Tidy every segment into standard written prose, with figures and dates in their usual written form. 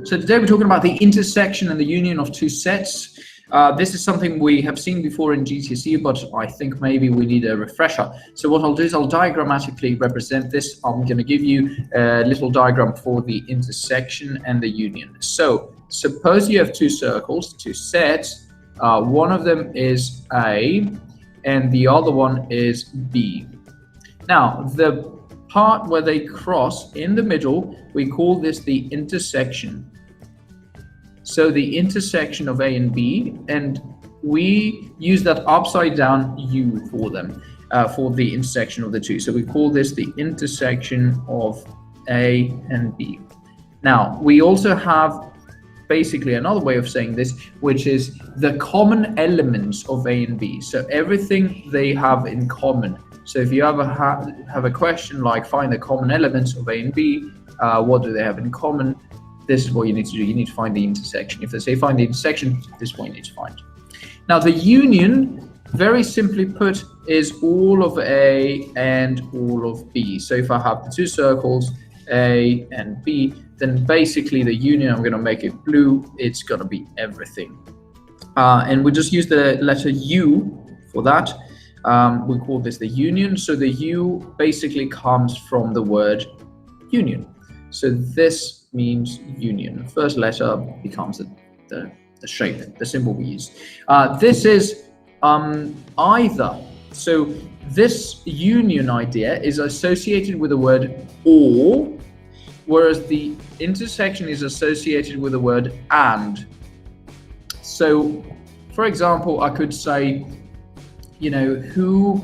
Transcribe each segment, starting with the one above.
So today we're talking about the intersection and the union of two sets. This is something we have seen before in GCSE, but I think maybe we need a refresher. So what I'll do is I'll diagrammatically represent this. I'm going to give you a little diagram for the intersection and the union. So suppose you have two circles, two sets. One of them is A and the other one is B. Now, the part where they cross in the middle, we call this the intersection. So the intersection of A and B, and we use that upside down U for them, for the intersection of the two. So we call this the intersection of A and B. Now, we also have basically another way of saying this, which is the common elements of A and B. So everything they have in common. So if you ever have a question like find the common elements of A and B, what do they have in common? This is what you need to do. You need to find the intersection. If they say find the intersection, this is what you need to find. Now the union, very simply put, is all of A and all of B. So if I have the two circles, A and B, then basically the union, I'm going to make it blue, it's going to be everything. And we just use the letter U for that. We call this the union. So the U basically comes from the word union. So this means union. First letter becomes the shape, the symbol we use. This is either. So this union idea is associated with the word or, whereas the intersection is associated with the word and. So, for example, I could say, you know, who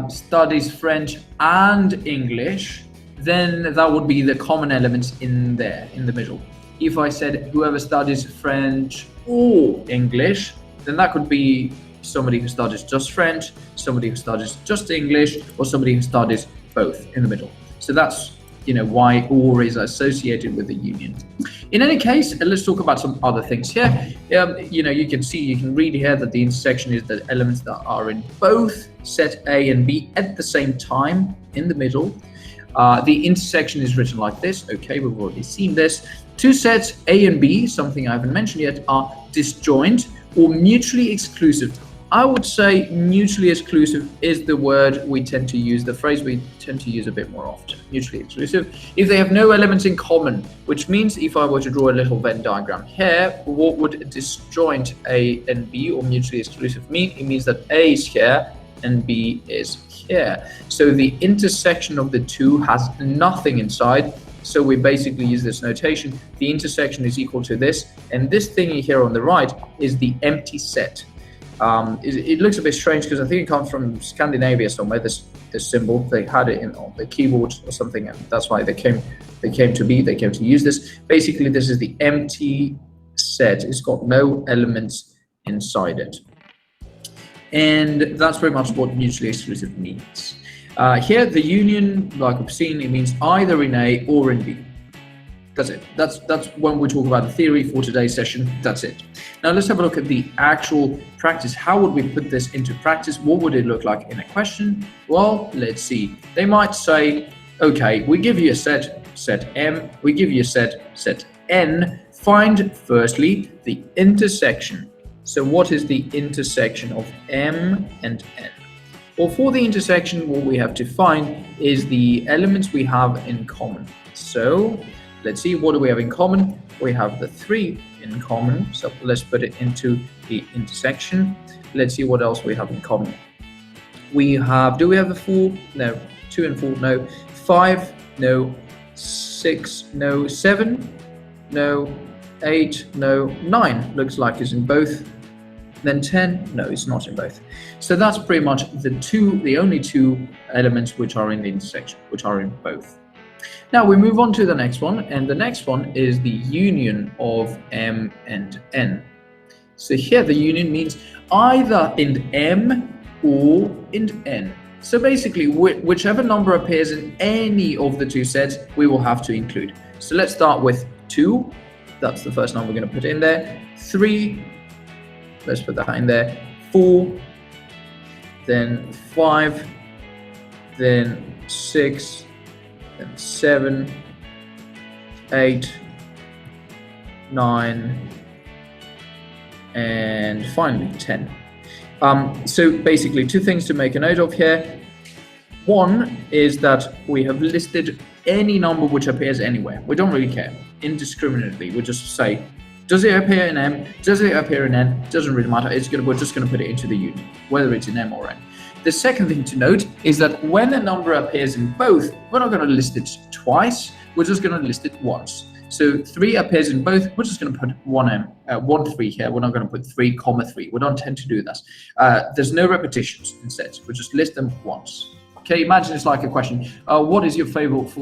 studies French and English, then that would be the common elements in there, in the middle. If I said whoever studies French or English, then that could be somebody who studies just French, somebody who studies just English, or somebody who studies both in the middle. So that's, you know, why or is associated with the union. In any case, let's talk about some other things here. You know, you can read here that the intersection is the elements that are in both set A and B at the same time in the middle. The intersection is written like this. Okay, we've already seen this. Two sets A and B, something I haven't mentioned yet, are disjoint or mutually exclusive. I would say mutually exclusive is the word we tend to use, the phrase we tend to use a bit more often, mutually exclusive. If they have no elements in common, which means if I were to draw a little Venn diagram here, what would disjoint A and B or mutually exclusive mean? It means that A is here and B is here. So the intersection of the two has nothing inside. So we basically use this notation. The intersection is equal to this, and this thingy here on the right is the empty set. It looks a bit strange because I think it comes from Scandinavia somewhere. This symbol, they had it on the keyboard or something, and that's why they came to use this. Basically, this is the empty set. It's got no elements inside it, and that's pretty much what mutually exclusive means. Here, the union, like we've seen, it means either in A or in B. That's it. That's when we talk about the theory for today's session. That's it. Now let's have a look at the actual practice. How would we put this into practice? What would it look like in a question? Well, let's see. They might say, okay, we give you a set M, we give you a set N. Find firstly the intersection. So what is the intersection of M and N? Well, for the intersection, what we have to find is the elements we have in common. So let's see, what do we have in common? We have the 3 in common, so let's put it into the intersection. Let's see what else we have in common. We have, do we have a 4? No. 2 and 4? No. 5? No. 6? No. 7? No. 8? No. 9 looks like it's in both. Then 10? No, it's not in both. So that's pretty much the only two elements which are in the intersection, which are in both. Now we move on to the next one, and the next one is the union of M and N. So here the union means either in M or in N. So basically, whichever number appears in any of the two sets, we will have to include. So let's start with 2. That's the first number we're going to put in there. 3. Let's put that in there. 4. Then 5. Then 6. Then 7, 8, 9, and finally 10. So basically, two things to make a note of here. One is that we have listed any number which appears anywhere. We don't really care, indiscriminately. We just say, does it appear in M? Does it appear in N? Doesn't really matter. We're just going to put it into the union, whether it's in M or N. The second thing to note is that when a number appears in both, we're not going to list it twice. We're just going to list it once. So 3 appears in both. We're just going to put 1 3 here. We're not going to put 3, 3. We don't tend to do that. There's no repetitions in sets. We just list them once. Okay, imagine it's like a question. What is your favorite,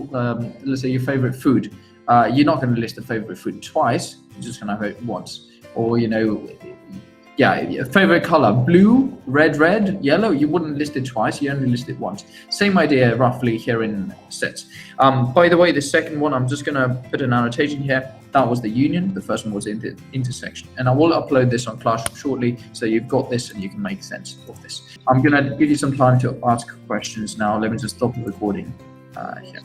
let's say your favorite food? You're not going to list a favorite food twice. You're just going to have it once. Or, your favorite color, blue, red, yellow. You wouldn't list it twice. You only list it once. Same idea roughly here in sets. By the way, the second one, I'm just going to put an annotation here. That was the union. The first one was in the intersection. And I will upload this on Classroom shortly, so you've got this and you can make sense of this. I'm going to give you some time to ask questions now. Let me just stop the recording here.